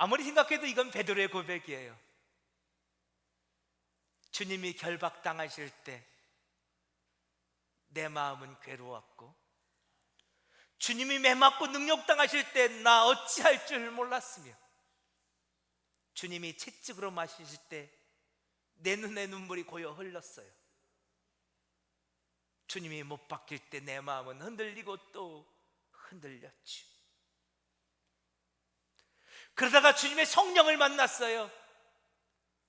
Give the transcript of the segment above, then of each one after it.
아무리 생각해도 이건 베드로의 고백이에요. 주님이 결박당하실 때 내 마음은 괴로웠고, 주님이 매맞고 능욕당하실 때 나 어찌할 줄 몰랐으며, 주님이 채찍으로 마시실 때 내 눈에 눈물이 고여 흘렀어요. 주님이 못 박힐 때 내 마음은 흔들리고 또 흔들렸죠. 그러다가 주님의 성령을 만났어요.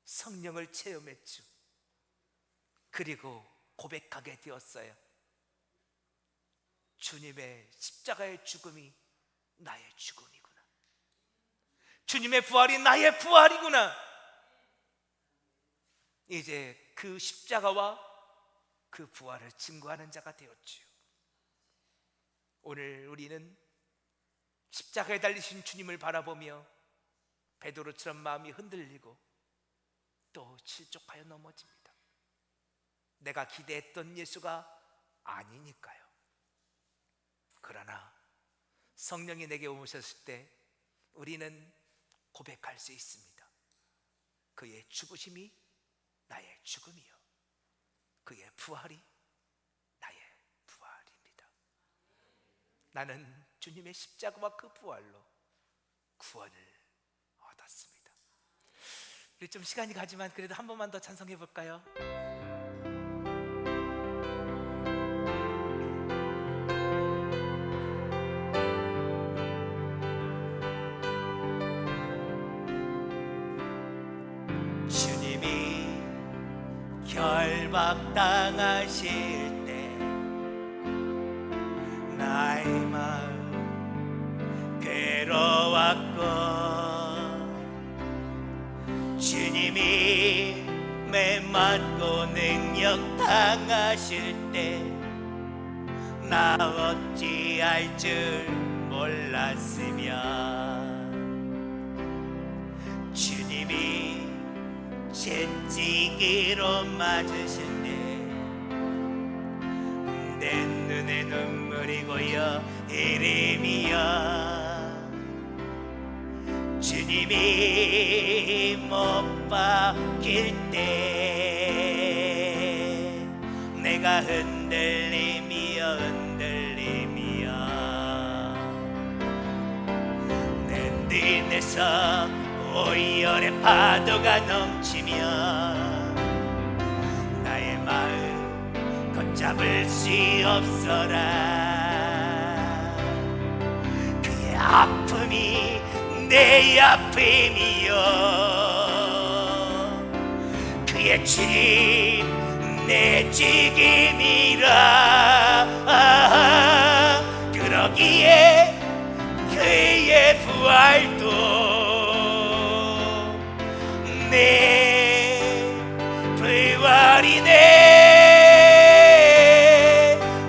성령을 체험했죠. 그리고 고백하게 되었어요. 주님의 십자가의 죽음이 나의 죽음이구나. 주님의 부활이 나의 부활이구나. 이제 그 십자가와 그 부활을 증거하는 자가 되었지요. 오늘 우리는 십자가에 달리신 주님을 바라보며 베드로처럼 마음이 흔들리고 또 실족하여 넘어집니다. 내가 기대했던 예수가 아니니까요. 그러나 성령이 내게 오셨을 때 우리는 고백할 수 있습니다. 그의 죽으심이 나의 죽음이요, 그의 부활이 나의 부활입니다. 나는 주님의 십자가와 그 부활로 구원을 얻었습니다. 우리 좀 시간이 가지만 그래도 한 번만 더 찬송해 볼까요? 결박당하실 때 나의 마음 괴로웠고, 주님이 매맞고 능력당하실 때 나 어찌할 줄 몰랐으며, 주님이 채찍으로 맞으실 때 내 눈에 눈물이 고여 이름이여, 주님이 못 박힐 때 내가 흔들림이여 흔들림이여, 내 눈에서 오열의 파도가 넘치며 나의 마음 걷잡을 수 없어라. 그의 아픔이 내 아픔이요, 그의 죽임 내 죽임이라. 그러기에 그의 부활도 내 부활이네.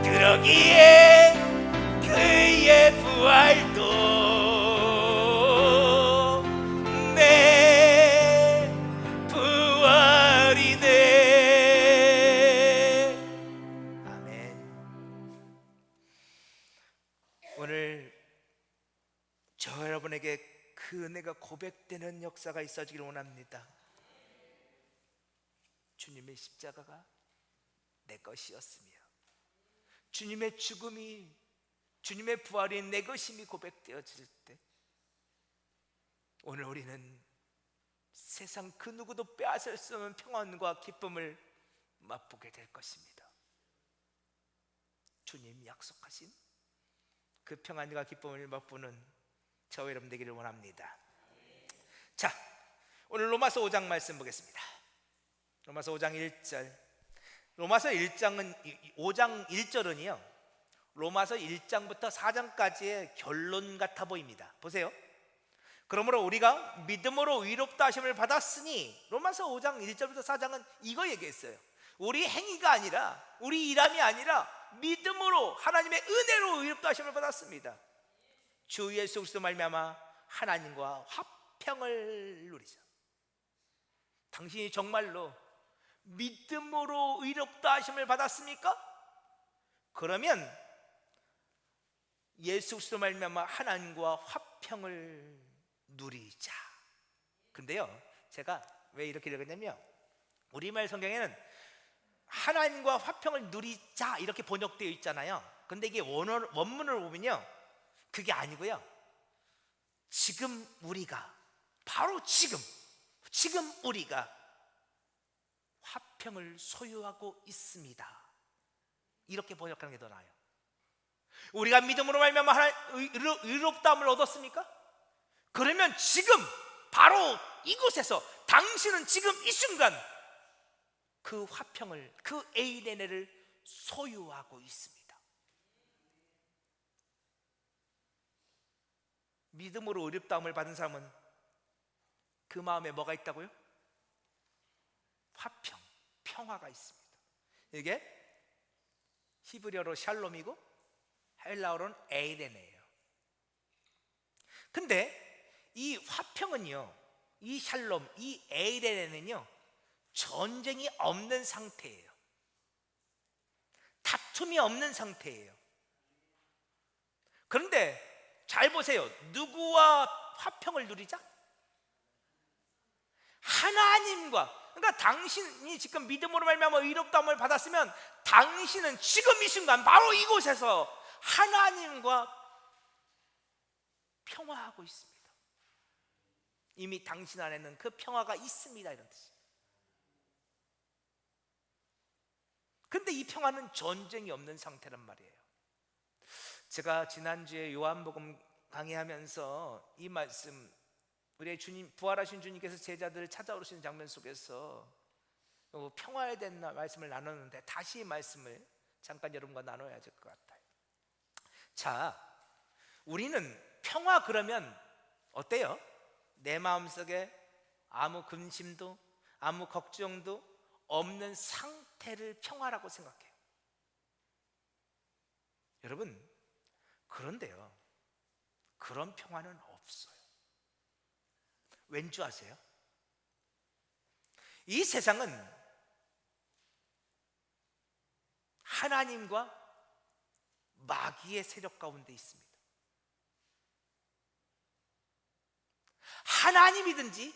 그러기에 그의 부활도 내 부활이네. 아멘. 오늘 저 여러분에게 그 은혜가 고백되는 역사가 있어지길 원합니다. 주님의 십자가가 내 것이었으며 주님의 죽음이, 주님의 부활이 내 것임이 고백되어질 때 오늘 우리는 세상 그 누구도 빼앗을 수 없는 평안과 기쁨을 맛보게 될 것입니다. 주님 약속하신 그 평안과 기쁨을 맛보는 저와 여러분 되기를 원합니다. 자, 오늘 로마서 5장 말씀 보겠습니다. 로마서 5장 1절. 로마서 1장은 5장 1절은요 로마서 1장부터 4장까지의 결론 같아 보입니다. 보세요. 그러므로 우리가 믿음으로 의롭다 하심을 받았으니, 로마서 5장 1절부터 4장은 이거 얘기했어요. 우리 행위가 아니라, 우리 일함이 아니라 믿음으로 하나님의 은혜로 의롭다 하심을 받았습니다. 주 예수 그리스도 말미암아 하나님과 화평을 누리자. 당신이 정말로 믿음으로 의롭다 하심을 받았습니까? 그러면 예수 그리스도 말미암아 하나님과 화평을 누리자. 근데요, 제가 왜 이렇게 읽었냐면 우리말 성경에는 하나님과 화평을 누리자 이렇게 번역되어 있잖아요. 근데 이게 원문을 보면요, 그게 아니고요, 지금 우리가, 바로 지금 우리가 화평을 소유하고 있습니다, 이렇게 번역하는 게 더 나아요. 우리가 믿음으로 말미암아 의롭다함을 얻었습니까? 그러면 지금 바로 이곳에서 당신은 지금 이 순간 그 화평을, 그 에이레네를 소유하고 있습니다. 믿음으로 의롭다함을 받은 사람은 그 마음에 뭐가 있다고요? 화평, 평화가 있습니다. 이게 히브리어로 샬롬이고 헬라어로는 에이레네예요. 근데 이 화평은요, 이 샬롬, 이 에이레네는요, 전쟁이 없는 상태예요. 다툼이 없는 상태예요. 그런데 잘 보세요. 누구와 화평을 누리자? 하나님과. 그러니까 당신이 지금 믿음으로 말미암아 의롭다함을 받았으면 당신은 지금 이 순간 바로 이곳에서 하나님과 평화하고 있습니다. 이미 당신 안에는 그 평화가 있습니다, 이런 뜻이에요. 근데 이 평화는 전쟁이 없는 상태란 말이에요. 제가 지난주에 요한복음 강의하면서 이 말씀, 우리의 주님, 부활하신 주님께서 제자들을 찾아오시는 장면 속에서 평화에 대한 말씀을 나눴는데 다시 이 말씀을 잠깐 여러분과 나눠야 될 것 같아요. 자, 우리는 평화 그러면 어때요? 내 마음속에 아무 근심도 아무 걱정도 없는 상태를 평화라고 생각해요. 여러분, 그런데요, 그런 평화는 없어요. 왠 줄 아세요? 이 세상은 하나님과 마귀의 세력 가운데 있습니다. 하나님이든지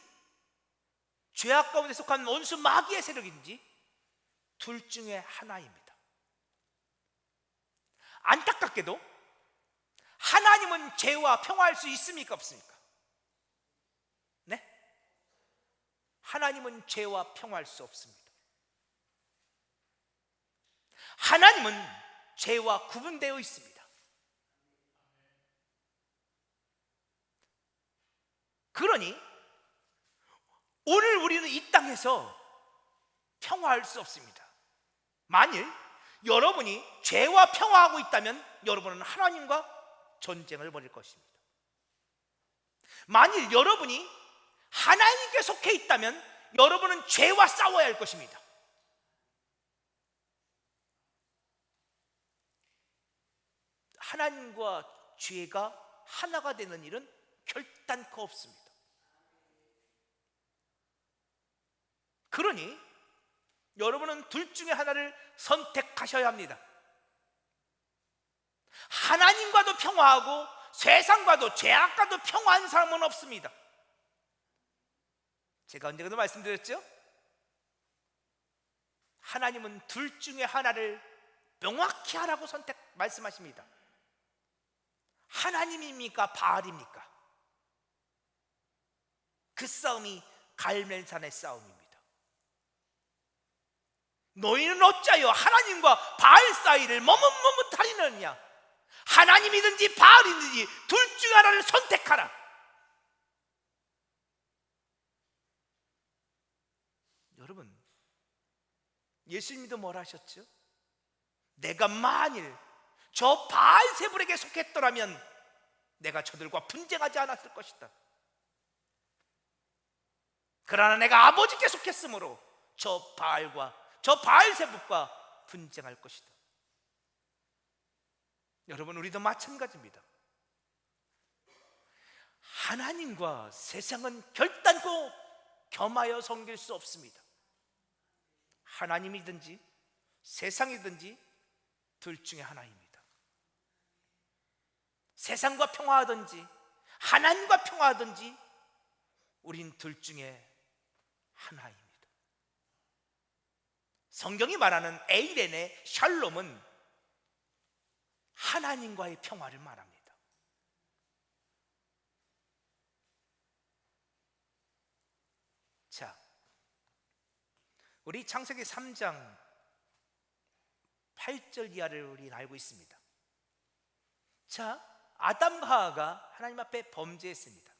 죄악 가운데 속한 원수 마귀의 세력이든지 둘 중에 하나입니다. 안타깝게도 하나님은 죄와 평화할 수 있습니까, 없습니까? 네? 하나님은 죄와 평화할 수 없습니다. 하나님은 죄와 구분되어 있습니다. 그러니 오늘 우리는 이 땅에서 평화할 수 없습니다. 만일 여러분이 죄와 평화하고 있다면 여러분은 하나님과 전쟁을 벌일 것입니다. 만일 여러분이 하나님께 속해 있다면 여러분은 죄와 싸워야 할 것입니다. 하나님과 죄가 하나가 되는 일은 결단코 없습니다. 그러니 여러분은 둘 중에 하나를 선택하셔야 합니다. 하나님과도 평화하고 세상과도 죄악과도 평화한 사람은 없습니다. 제가 언젠가도 말씀드렸죠? 하나님은 둘 중에 하나를 명확히 하라고 말씀하십니다. 하나님입니까, 바알입니까? 그 싸움이 갈멜산의 싸움입니다. 너희는 어찌하여 하나님과 바알 사이를 머뭇머뭇하리느냐? 하나님이든지 바알이든지 둘 중 하나를 선택하라. 여러분, 예수님도 뭘 하셨죠? 내가 만일 저 바알세불에게 속했더라면 내가 저들과 분쟁하지 않았을 것이다. 그러나 내가 아버지께 속했으므로 저 바알세불과 분쟁할 것이다. 여러분, 우리도 마찬가지입니다. 하나님과 세상은 결단코 겸하여 섬길 수 없습니다. 하나님이든지 세상이든지 둘 중에 하나입니다. 세상과 평화하든지 하나님과 평화하든지 우린 둘 중에 하나입니다. 성경이 말하는 에이렌의 샬롬은 하나님과의 평화를 말합니다. 자, 우리 창세기 3장 8절 이하를 우리는 알고 있습니다. 자, 아담과 하와가 하나님 앞에 범죄했습니다.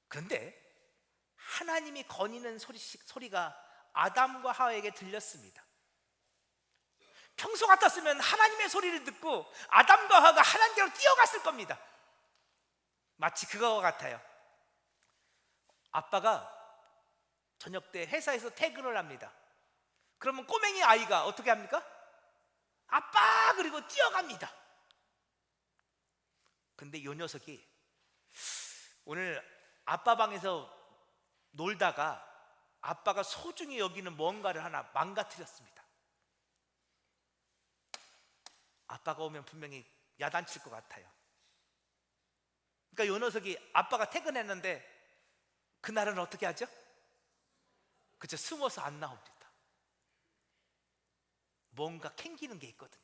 그런데 하나님이 거니는 소리가 아담과 하와에게 들렸습니다. 평소 같았으면 하나님의 소리를 듣고 아담과 하와가 하나님께로 뛰어갔을 겁니다. 마치 그거와 같아요. 아빠가 저녁 때 회사에서 퇴근을 합니다. 그러면 꼬맹이 아이가 어떻게 합니까? 아빠! 그리고 뛰어갑니다. 근데 이 녀석이 오늘 아빠 방에서 놀다가 아빠가 소중히 여기는 뭔가를 하나 망가뜨렸습니다. 아빠가 오면 분명히 야단칠 것 같아요. 그러니까 이 녀석이 아빠가 퇴근했는데 그날은 어떻게 하죠? 그쵸, 숨어서 안 나옵니다. 뭔가 캥기는 게 있거든요.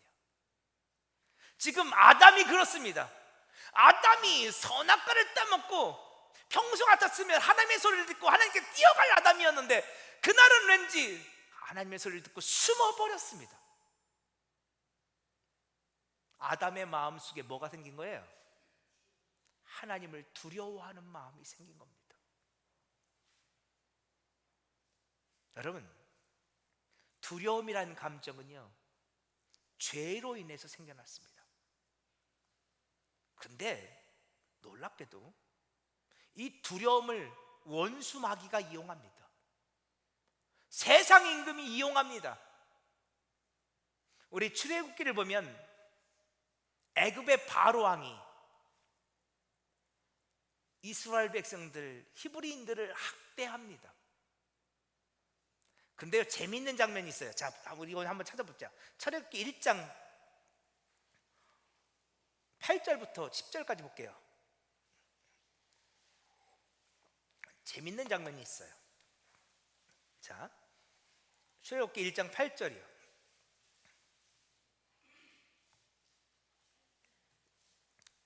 지금 아담이 그렇습니다. 아담이 선악과를 따먹고 평소 같았으면 하나님의 소리를 듣고 하나님께 뛰어갈 아담이었는데 그날은 왠지 하나님의 소리를 듣고 숨어버렸습니다. 아담의 마음속에 뭐가 생긴 거예요? 하나님을 두려워하는 마음이 생긴 겁니다. 여러분, 두려움이라는 감정은요, 죄로 인해서 생겨났습니다. 그런데 놀랍게도 이 두려움을 원수 마귀가 이용합니다. 세상 임금이 이용합니다. 우리 출애굽기를 보면 애굽의 바로 왕이 이스라엘 백성들, 히브리인들을 학대합니다. 근데요, 재미있는 장면이 있어요. 자, 우리 이거 한번 찾아보자. 출애굽기 1장 8절부터 10절까지 볼게요. 재미있는 장면이 있어요. 자, 출애굽기 1장 8절이요.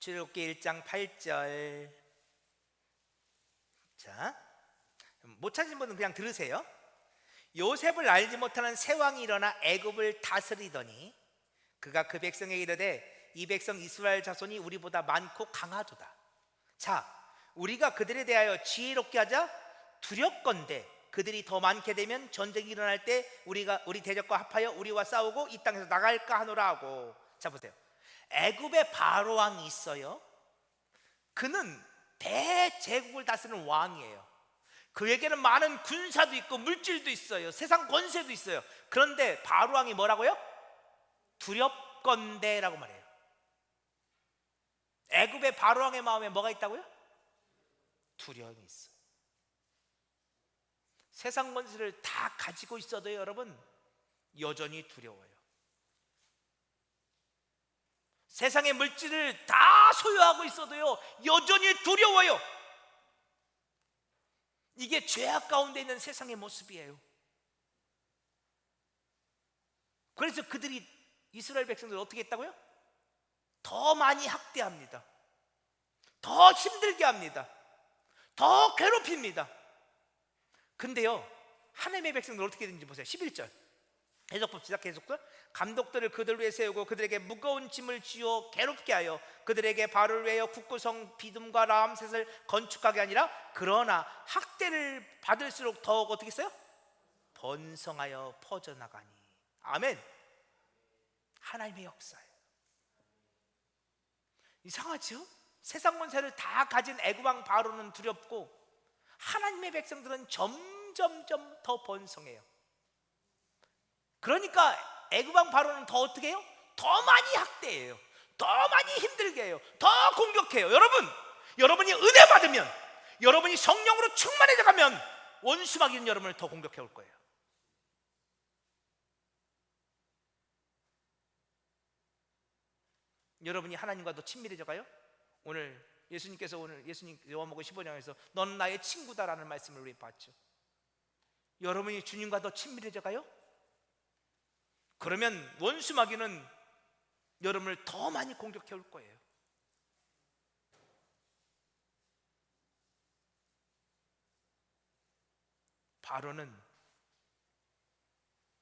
출애굽기 1장 8절. 자, 못 찾으신 분은 그냥 들으세요. 요셉을 알지 못하는 새 왕이 일어나 애굽을 다스리더니 그가 그 백성에게 이르되 이 백성 이스라엘 자손이 우리보다 많고 강하도다. 자, 우리가 그들에 대하여 지혜롭게 하자. 두렵건대 그들이 더 많게 되면 전쟁이 일어날 때 우리 대적과 합하여 우리와 싸우고 이 땅에서 나갈까 하노라 하고. 자, 보세요. 애굽의 바로 왕이 있어요. 그는 대제국을 다스리는 왕이에요. 그에게는 많은 군사도 있고 물질도 있어요. 세상 권세도 있어요. 그런데 바로 왕이 뭐라고요? 두렵건대라고 말해요. 애굽의 바로 왕의 마음에 뭐가 있다고요? 두려움이 있어요. 세상 권세를 다 가지고 있어도 여러분 여전히 두려워요. 세상의 물질을 다 소유하고 있어도요 여전히 두려워요. 이게 죄악 가운데 있는 세상의 모습이에요. 그래서 그들이 이스라엘 백성들을 어떻게 했다고요? 더 많이 학대합니다. 더 힘들게 합니다. 더 괴롭힙니다. 근데요 하나님의 백성들 어떻게 되는지 보세요. 11절 계속 봅시다. 계속. 감독들을 그들 위에 세우고 그들에게 무거운 짐을 쥐어 괴롭게 하여 그들에게 발을 외어 국구성 비듬과 라암셋을 건축하게 아니라 그러나 학대를 받을수록 더욱 어떻게 했어요? 번성하여 퍼져나가니. 아멘. 하나님의 역사예요. 이상하죠? 세상 권세를 다 가진 애굽왕 바로는 두렵고 하나님의 백성들은 점점점 더 번성해요. 그러니까 애굽왕 바로는 더 어떻게 해요? 더 많이 학대해요. 더 많이 힘들게 해요. 더 공격해요. 여러분이 은혜 받으면, 여러분이 성령으로 충만해져 가면 원수 마귀는 여러분을 더 공격해 올 거예요. 여러분이 하나님과 더 친밀해져 가요? 오늘 예수님께서 오늘 예수님 요한복음 15장에서 너는 나의 친구다라는 말씀을 우리 봤죠. 여러분이 주님과 더 친밀해져 가요? 그러면 원수 마귀는 여러분을 더 많이 공격해 올 거예요. 바로는,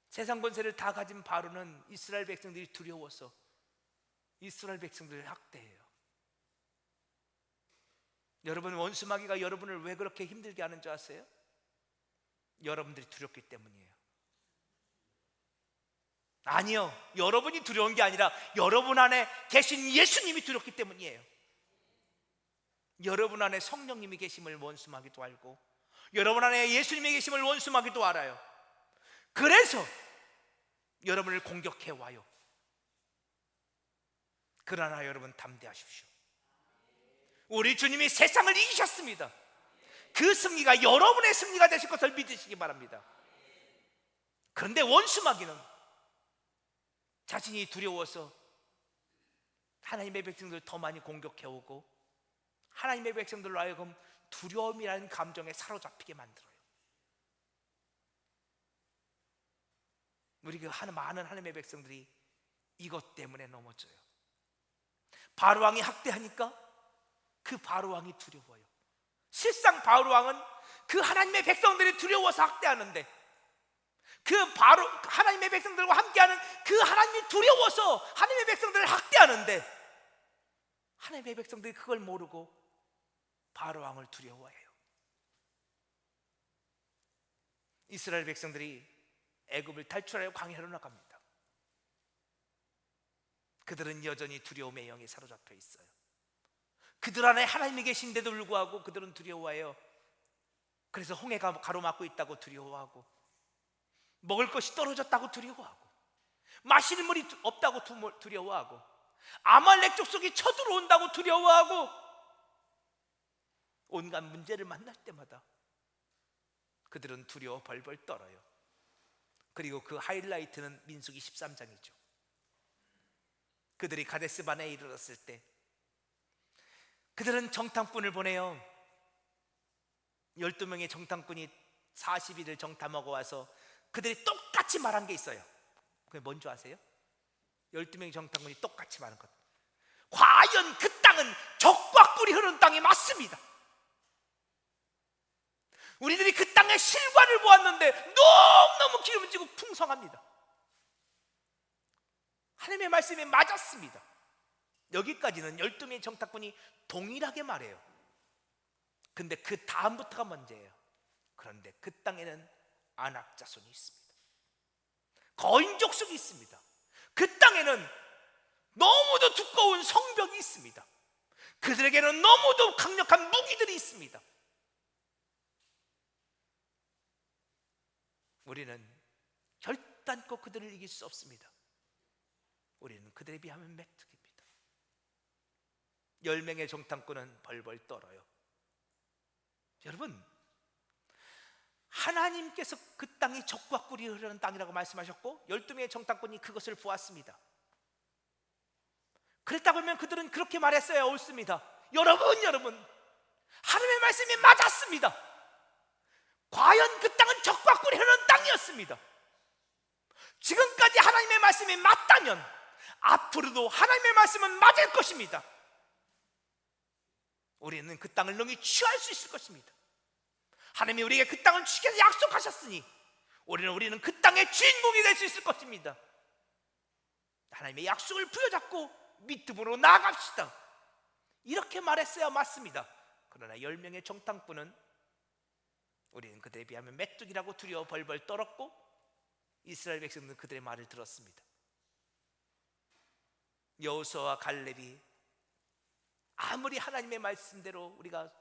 세상 권세를 다 가진 바로는 이스라엘 백성들이 두려워서 이스라엘 백성들을 학대해요. 여러분, 원수 마귀가 여러분을 왜 그렇게 힘들게 하는 줄 아세요? 여러분들이 두렵기 때문이에요. 아니요, 여러분이 두려운 게 아니라 여러분 안에 계신 예수님이 두렵기 때문이에요. 여러분 안에 성령님이 계심을 원수 마귀도 알고 여러분 안에 예수님이 계심을 원수 마귀도 알아요. 그래서 여러분을 공격해 와요. 그러나 여러분 담대하십시오. 우리 주님이 세상을 이기셨습니다. 그 승리가 여러분의 승리가 되실 것을 믿으시기 바랍니다. 그런데 원수 마귀는 자신이 두려워서 하나님의 백성들을 더 많이 공격해 오고 하나님의 백성들로 하여금 두려움이라는 감정에 사로잡히게 만들어요. 우리 많은 하나님의 백성들이 이것 때문에 넘어져요. 바로왕이 학대하니까 그 바로왕이 두려워요. 실상 바로왕은 그 하나님의 백성들이 두려워서 학대하는데, 그 하나님의 백성들과 함께하는 그 하나님이 두려워서 하나님의 백성들을 학대하는데, 하나님의 백성들이 그걸 모르고 바로왕을 두려워해요. 이스라엘 백성들이 애굽을 탈출하여 광야로 나갑니다. 그들은 여전히 두려움의 영에 사로잡혀 있어요. 그들 안에 하나님이 계신데도 불구하고 그들은 두려워해요. 그래서 홍해가 가로막고 있다고 두려워하고, 먹을 것이 떨어졌다고 두려워하고, 마시는 물이 없다고 두려워하고, 아말렉 족속이 쳐들어온다고 두려워하고, 온갖 문제를 만날 때마다 그들은 두려워 벌벌 떨어요. 그리고 그 하이라이트는 민수기 13장이죠. 그들이 가데스바네에 이르렀을 때 그들은 정탐꾼을 보내요. 12명의 정탐꾼이 40일을 정탐하고 와서 그들이 똑같이 말한 게 있어요. 그게 뭔지 아세요? 12명의 정탐꾼이 똑같이 말한 것, 과연 그 땅은 적과 꿀이 흐르는 땅이 맞습니다. 우리들이 그 땅의 실과를 보았는데 너무너무 기름지고 풍성합니다. 하나님의 말씀이 맞았습니다. 여기까지는 12명의 정탐꾼이 동일하게 말해요. 근데 그 다음부터가 문제예요. 그런데 그 땅에는 아낙 자손이 있습니다. 거인 족속이 있습니다. 그 땅에는 너무도 두꺼운 성벽이 있습니다. 그들에게는 너무도 강력한 무기들이 있습니다. 우리는 결단코 그들을 이길 수 없습니다. 우리는 그들에 비하면 메뚜기입니다. 10명의 정탐꾼은 벌벌 떨어요. 여러분, 하나님께서 그 땅이 적과 꿀이 흐르는 땅이라고 말씀하셨고 12명의 정탐꾼이 그것을 보았습니다. 그랬다고 하면 그들은 그렇게 말했어야 옳습니다. 여러분, 하나님의 말씀이 맞았습니다. 과연 그 땅은 적과 꿀이 흐르는 땅이었습니다. 지금까지 하나님의 말씀이 맞다면 앞으로도 하나님의 말씀은 맞을 것입니다. 우리는 그 땅을 능히 취할 수 있을 것입니다. 하나님이 우리에게 그 땅을 주시겠다 약속하셨으니 우리는 그 땅의 주인공이 될 수 있을 것입니다. 하나님의 약속을 부여잡고 믿음으로 나아갑시다. 이렇게 말했어야 맞습니다. 그러나 10명의 정탐꾼은 우리는 그들에 비하면 메뚜기라고 두려워 벌벌 떨었고, 이스라엘 백성들은 그들의 말을 들었습니다. 여호수아와 갈렙이 아무리 하나님의 말씀대로 우리가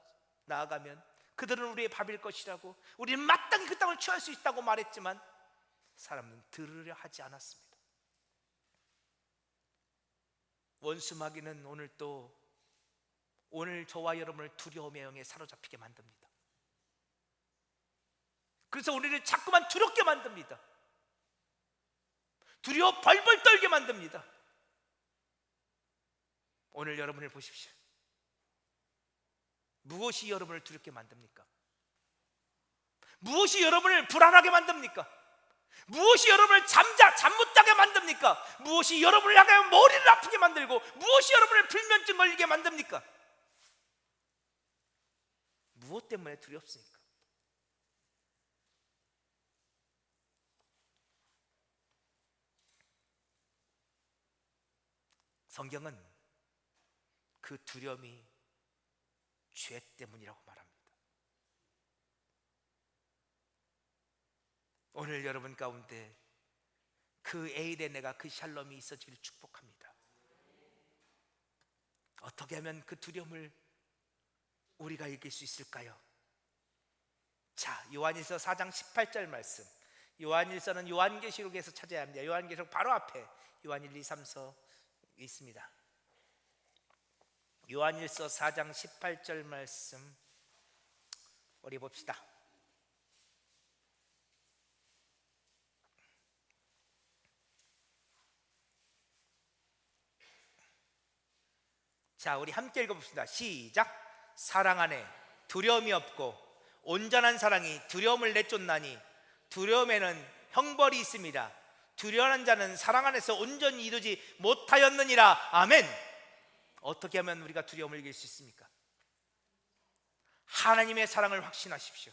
나아가면 그들은 우리의 밥일 것이라고, 우리는 마땅히 그 땅을 취할 수 있다고 말했지만 사람은 들으려 하지 않았습니다. 원수 마귀는 오늘 저와 여러분을 두려움의 영에 사로잡히게 만듭니다. 그래서 우리를 자꾸만 두렵게 만듭니다. 두려워 벌벌 떨게 만듭니다. 오늘 여러분을 보십시오. 무엇이 여러분을 두렵게 만듭니까? 무엇이 여러분을 불안하게 만듭니까? 무엇이 여러분을 잠 못 자게 만듭니까? 무엇이 여러분을 향하여 머리를 아프게 만들고 무엇이 여러분을 불면증 걸리게 만듭니까? 무엇 때문에 두렵습니까? 성경은 그 두려움이 죄 때문이라고 말합니다. 오늘 여러분 가운데 그 에이데네가, 그 샬롬이 있어지기를 축복합니다. 어떻게 하면 그 두려움을 우리가 이길 수 있을까요? 자, 요한일서 4장 18절 말씀. 요한일서는 요한계시록에서 찾아야 합니다. 요한계시록 바로 앞에 요한 1, 2, 3서 있습니다. 요한일서 4장 18절 말씀 우리 봅시다. 자, 우리 함께 읽어봅시다. 시작. 사랑 안에 두려움이 없고 온전한 사랑이 두려움을 내쫓나니 두려움에는 형벌이 있습니다. 두려워하는 자는 사랑 안에서 온전히 이루지 못하였느니라. 아멘. 어떻게 하면 우리가 두려움을 이길 수 있습니까? 하나님의 사랑을 확신하십시오.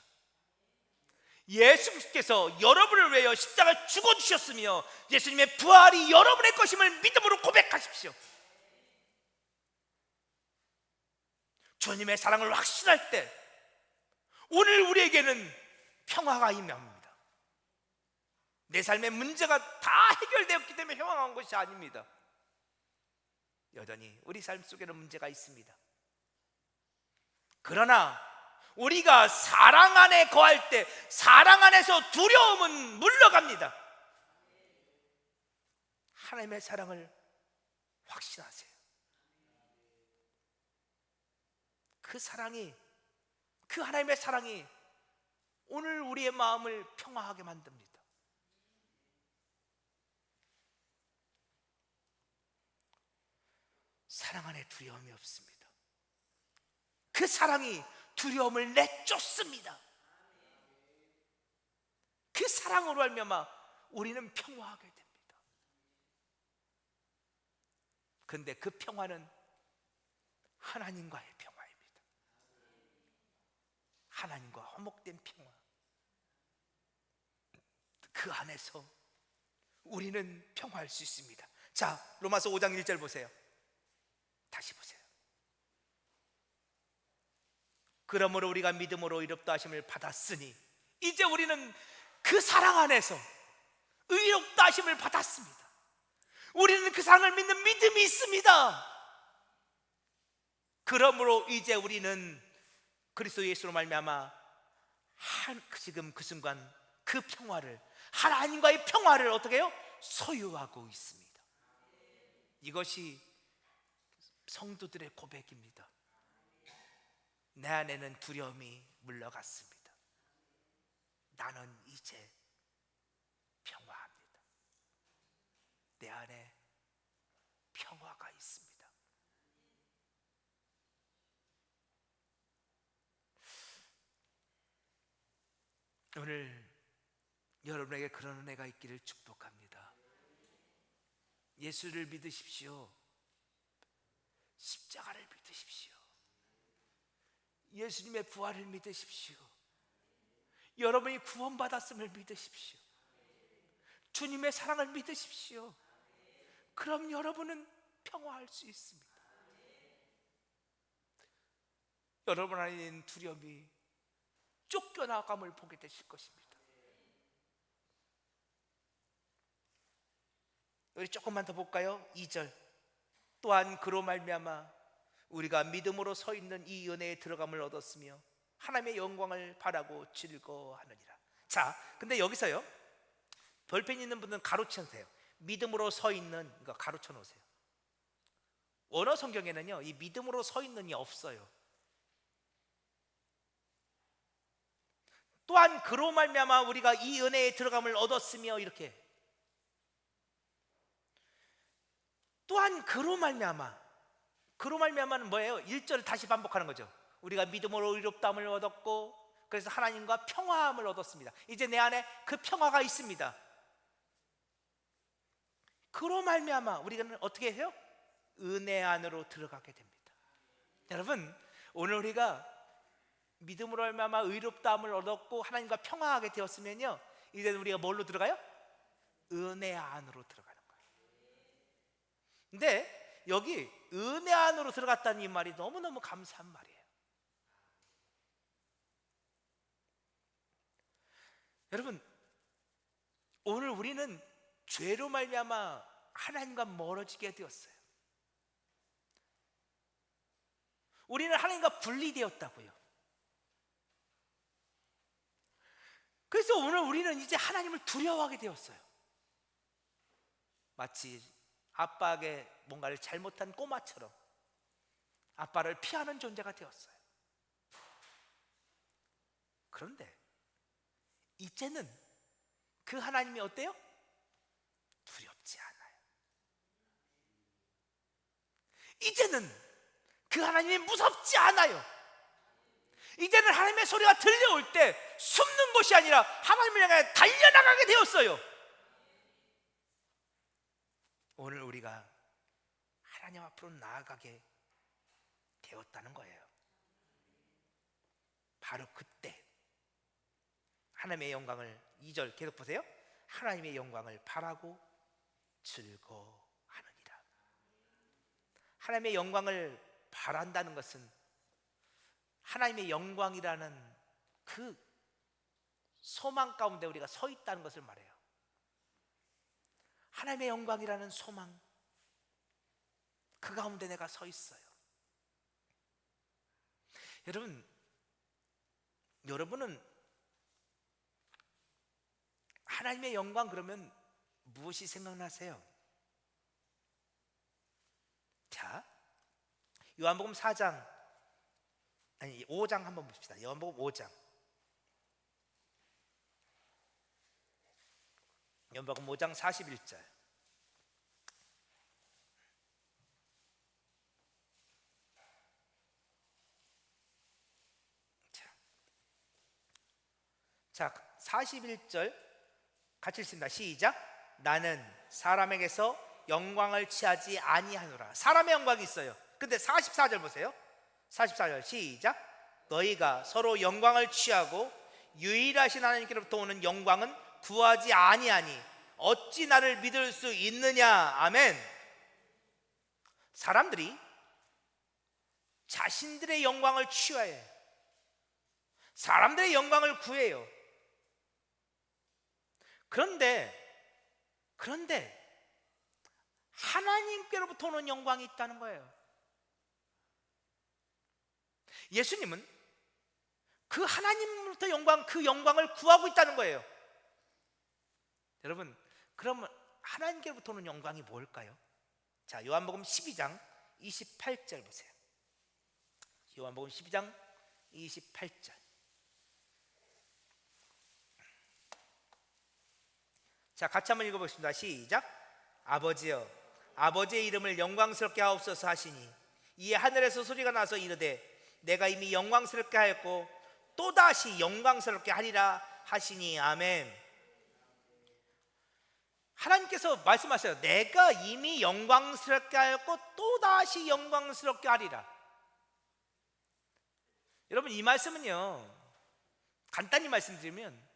예수께서 여러분을 위하여 십자가를 죽어주셨으며 예수님의 부활이 여러분의 것임을 믿음으로 고백하십시오. 주님의 사랑을 확신할 때 오늘 우리에게는 평화가 임합니다. 내 삶의 문제가 다 해결되었기 때문에 평안한 것이 아닙니다. 여전히 우리 삶 속에는 문제가 있습니다. 그러나 우리가 사랑 안에 거할 때 사랑 안에서 두려움은 물러갑니다. 하나님의 사랑을 확신하세요. 그 사랑이, 그 하나님의 사랑이 오늘 우리의 마음을 평화하게 만듭니다. 사랑 안에 두려움이 없습니다. 그 사랑이 두려움을 내쫓습니다. 그 사랑으로 말미암아 우리는 평화하게 됩니다. 그런데 그 평화는 하나님과의 평화입니다. 하나님과 화목된 평화. 그 안에서 우리는 평화할 수 있습니다. 자, 로마서 5장 1절 보세요. 다시 보세요. 그러므로 우리가 믿음으로 의롭다 하심을 받았으니 이제 우리는 그 사랑 안에서 의롭다 하심을 받았습니다. 우리는 그 사랑을 믿는 믿음이 있습니다. 그러므로 이제 우리는 그리스도 예수로 말미암아 지금 그 순간 그 평화를, 하나님과의 평화를 어떻게 해요? 소유하고 있습니다. 이것이 성도들의 고백입니다. 내 안에는 두려움이 물러갔습니다. 나는 이제 평화합니다. 내 안에 평화가 있습니다. 오늘 여러분에게 그런 은혜가 있기를 축복합니다. 예수를 믿으십시오. 십자가를 믿으십시오. 예수님의 부활을 믿으십시오. 여러분이 구원받았음을 믿으십시오. 주님의 사랑을 믿으십시오. 그럼 여러분은 평화할 수 있습니다. 여러분 안에 있는 두려움이 쫓겨나감을 보게 되실 것입니다. 우리 조금만 더 볼까요? 2절. 또한 그로 말미암아 우리가 믿음으로 서 있는 이 은혜에 들어감을 얻었으며 하나님의 영광을 바라고 즐거워하느니라. 자, 근데 여기서요, 별펜 있는 분은 가로쳐놓으세요. 믿음으로 서 있는, 그러니까 가로쳐놓으세요. 원어 성경에는요, 이 믿음으로 서 있는이 없어요. 또한 그로 말미암아 우리가 이 은혜에 들어감을 얻었으며, 이렇게. 또한 그로 말미암아. 그로 말미암아는 뭐예요? 1절을 다시 반복하는 거죠. 우리가 믿음으로 의롭다함을 얻었고, 그래서 하나님과 평화함을 얻었습니다. 이제 내 안에 그 평화가 있습니다. 그로 말미암아 우리는 어떻게 해요? 은혜 안으로 들어가게 됩니다. 여러분, 오늘 우리가 믿음으로 말미암아 의롭다함을 얻었고 하나님과 평화하게 되었으면요, 이제 우리가 뭘로 들어가요? 은혜 안으로 들어가는 거예요. 근데 여기 은혜 안으로 들어갔다는 이 말이 너무너무 감사한 말이에요. 여러분, 오늘 우리는 죄로 말미암아 하나님과 멀어지게 되었어요. 우리는 하나님과 분리되었다고요. 그래서 오늘 우리는 이제 하나님을 두려워하게 되었어요. 마치 아빠에게 뭔가를 잘못한 꼬마처럼 아빠를 피하는 존재가 되었어요. 그런데 이제는 그 하나님이 어때요? 두렵지 않아요. 이제는 그 하나님이 무섭지 않아요. 이제는 하나님의 소리가 들려올 때 숨는 것이 아니라 하나님을 향해 달려나가게 되었어요. 오늘 우리가 하나님 앞으로 나아가게 되었다는 거예요. 바로 그때 하나님의 영광을, 2절 계속 보세요. 하나님의 영광을 바라고 즐거워하느니라. 하나님의 영광을 바란다는 것은 하나님의 영광이라는 그 소망 가운데 우리가 서 있다는 것을 말해요. 하나님의 영광이라는 소망, 그 가운데 내가 서 있어요. 여러분은 하나님의 영광 그러면 무엇이 생각나세요? 자, 요한복음 5장 한번 봅시다. 요한복음 5장. 요한복음 5장 41절. 자, 41절 같이 읽습니다. 시작. 나는 사람에게서 영광을 취하지 아니하노라. 사람의 영광이 있어요. 근데 44절 보세요. 44절 시작. 너희가 서로 영광을 취하고 유일하신 하나님께로부터 오는 영광은 구하지 아니하니 어찌 나를 믿을 수 있느냐. 아멘. 사람들이 자신들의 영광을 취하해 사람들의 영광을 구해요. 그런데 하나님께로부터 오는 영광이 있다는 거예요. 예수님은 그 하나님으로부터 그 영광을 구하고 있다는 거예요. 여러분, 그러면 하나님께로부터 오는 영광이 뭘까요? 자, 요한복음 12장 28절 보세요. 요한복음 12장 28절. 자, 같이 한번 읽어보겠습니다. 시작. 아버지여, 아버지의 이름을 영광스럽게 하옵소서 하시니 이에 하늘에서 소리가 나서 이르되 내가 이미 영광스럽게 하였고 또다시 영광스럽게 하리라 하시니. 아멘. 하나님께서 말씀하셔요. 내가 이미 영광스럽게 하였고 또다시 영광스럽게 하리라. 여러분, 이 말씀은요, 간단히 말씀드리면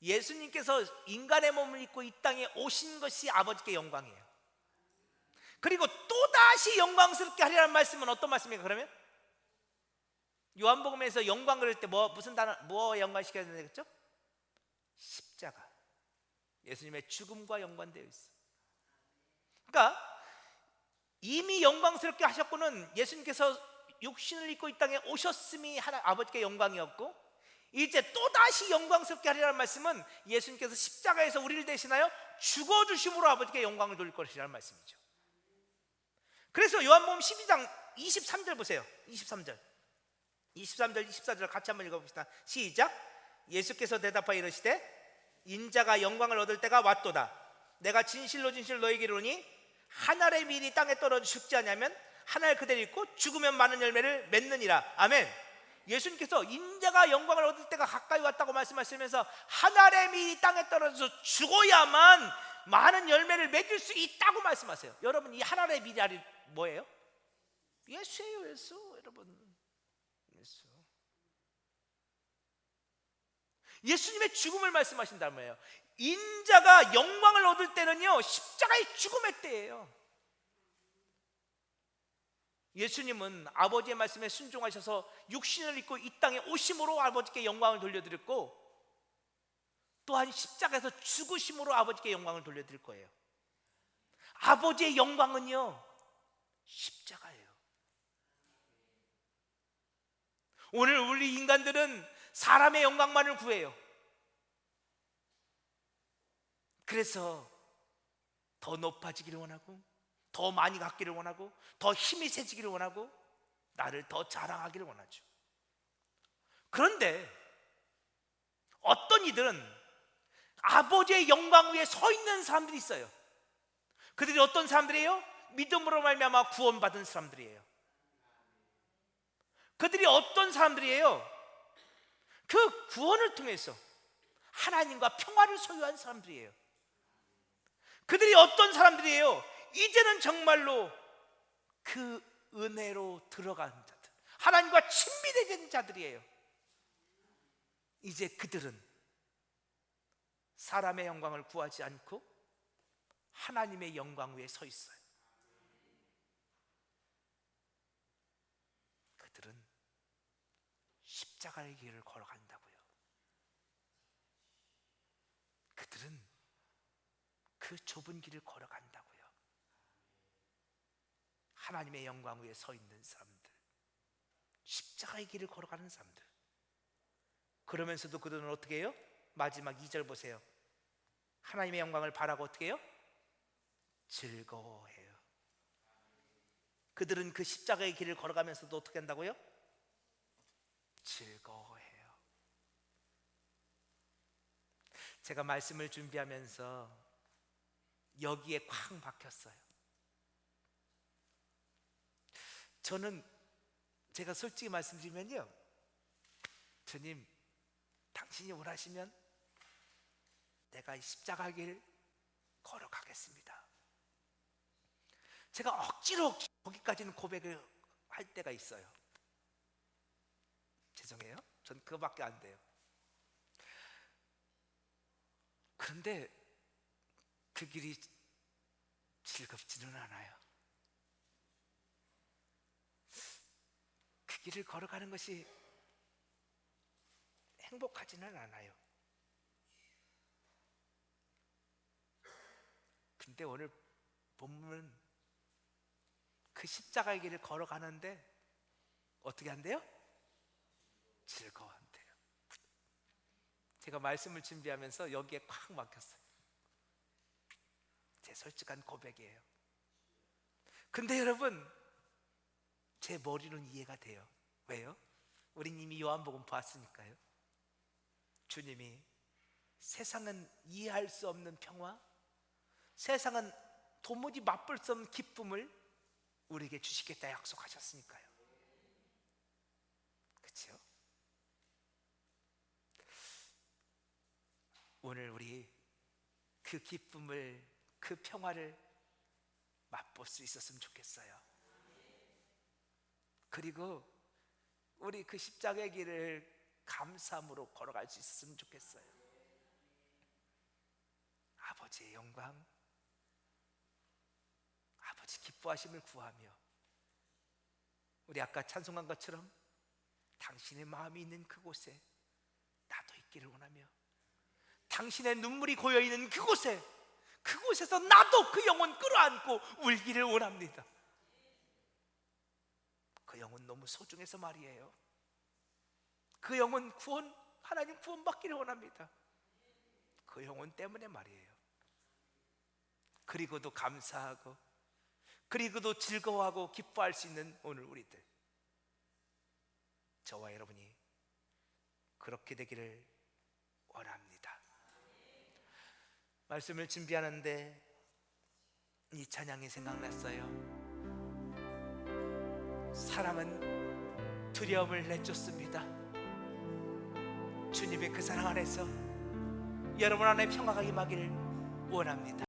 예수님께서 인간의 몸을 입고 이 땅에 오신 것이 아버지께 영광이에요. 그리고 또다시 영광스럽게 하리라는 말씀은 어떤 말씀입니까? 그러면 요한복음에서 영광 그럴 때 무슨 단어, 뭐 연관시켜야 되겠죠? 십자가. 예수님의 죽음과 연관되어 있어. 그러니까 이미 영광스럽게 하셨고는 예수님께서 육신을 입고 이 땅에 오셨음이 아버지께 영광이었고, 이제 또다시 영광스럽게 하리라는 말씀은 예수님께서 십자가에서 우리를 대신하여 죽어주심으로 아버지께 영광을 돌릴 것이라는 말씀이죠. 그래서 요한복음 12장 23절 보세요. 23절 24절 같이 한번 읽어봅시다. 시작. 예수께서 대답하여 이르시되 인자가 영광을 얻을 때가 왔도다. 내가 진실로 너에게 이르노니 한 알의 밀이 땅에 떨어져 죽지 않으면 한 알 그대로 있고 죽으면 많은 열매를 맺느니라. 아멘. 예수님께서 인자가 영광을 얻을 때가 가까이 왔다고 말씀하시면서 하나님이 이 땅에 떨어져서 죽어야만 많은 열매를 맺을 수 있다고 말씀하세요. 여러분, 이 하나님의 미랄이 뭐예요? 예수예요. 예수. 여러분, 예수. 예수님의 죽음을 말씀하신다는 거예요. 인자가 영광을 얻을 때는요, 십자가의 죽음의 때예요. 예수님은 아버지의 말씀에 순종하셔서 육신을 입고 이 땅에 오심으로 아버지께 영광을 돌려드렸고, 또한 십자가에서 죽으심으로 아버지께 영광을 돌려드릴 거예요. 아버지의 영광은요, 십자가예요. 오늘 우리 인간들은 사람의 영광만을 구해요. 그래서 더 높아지기를 원하고, 더 많이 갖기를 원하고, 더 힘이 세지기를 원하고, 나를 더 자랑하기를 원하죠. 그런데 어떤 이들은 아버지의 영광 위에 서 있는 사람들이 있어요. 그들이 어떤 사람들이에요? 믿음으로 말미암아 구원받은 사람들이에요. 그들이 어떤 사람들이에요? 그 구원을 통해서 하나님과 평화를 소유한 사람들이에요. 그들이 어떤 사람들이에요? 이제는 정말로 그 은혜로 들어간 자들, 하나님과 친밀해진 자들이에요. 이제 그들은 사람의 영광을 구하지 않고 하나님의 영광 위에 서 있어요. 그들은 십자가의 길을 걸어간다고요. 그들은 그 좁은 길을 걸어간다고요. 하나님의 영광 위에 서 있는 사람들, 십자가의 길을 걸어가는 사람들. 그러면서도 그들은 어떻게 해요? 마지막 2절 보세요. 하나님의 영광을 바라고 어떻게 해요? 즐거워해요. 그들은 그 십자가의 길을 걸어가면서도 어떻게 한다고요? 즐거워해요. 제가 말씀을 준비하면서 여기에 쾅 박혔어요. 저는 제가 솔직히 말씀드리면요, 주님, 당신이 원하시면 내가 이 십자가 길 걸어가겠습니다. 제가 억지로 거기까지는 고백을 할 때가 있어요. 죄송해요. 전 그거밖에 안 돼요. 그런데 그 길이 즐겁지는 않아요. 그 길을 걸어가는 것이 행복하지는 않아요. 근데 오늘 본문은 그 십자가의 길을 걸어가는데 어떻게 한대요? 즐거워한대요. 제가 말씀을 준비하면서 여기에 콱 막혔어요. 제 솔직한 고백이에요. 근데 여러분, 제 머리는 이해가 돼요. 왜요? 우린 이미 요한복음 봤으니까요. 주님이 세상은 이해할 수 없는 평화, 세상은 도무지 맛볼 수 없는 기쁨을 우리에게 주시겠다 약속하셨으니까요. 그렇죠? 오늘 우리 그 기쁨을, 그 평화를 맛볼 수 있었으면 좋겠어요. 그리고 우리 그 십자가의 길을 감사함으로 걸어갈 수 있었으면 좋겠어요. 아버지의 영광, 아버지 기뻐하심을 구하며, 우리 아까 찬송한 것처럼 당신의 마음이 있는 그곳에 나도 있기를 원하며, 당신의 눈물이 고여있는 그곳에서 나도 그 영혼 끌어안고 울기를 원합니다. 그 영혼 너무 소중해서 말이에요. 그 영혼 하나님 구원받기를 원합니다. 그 영혼 때문에 말이에요. 그리고도 감사하고, 그리고도 즐거워하고 기뻐할 수 있는 오늘 우리들, 저와 여러분이 그렇게 되기를 원합니다. 말씀을 준비하는데 이 찬양이 생각났어요. 사랑은 두려움을 내쫓습니다. 주님의 그 사랑 안에서 여러분 안에 평화가 임하기를 원합니다.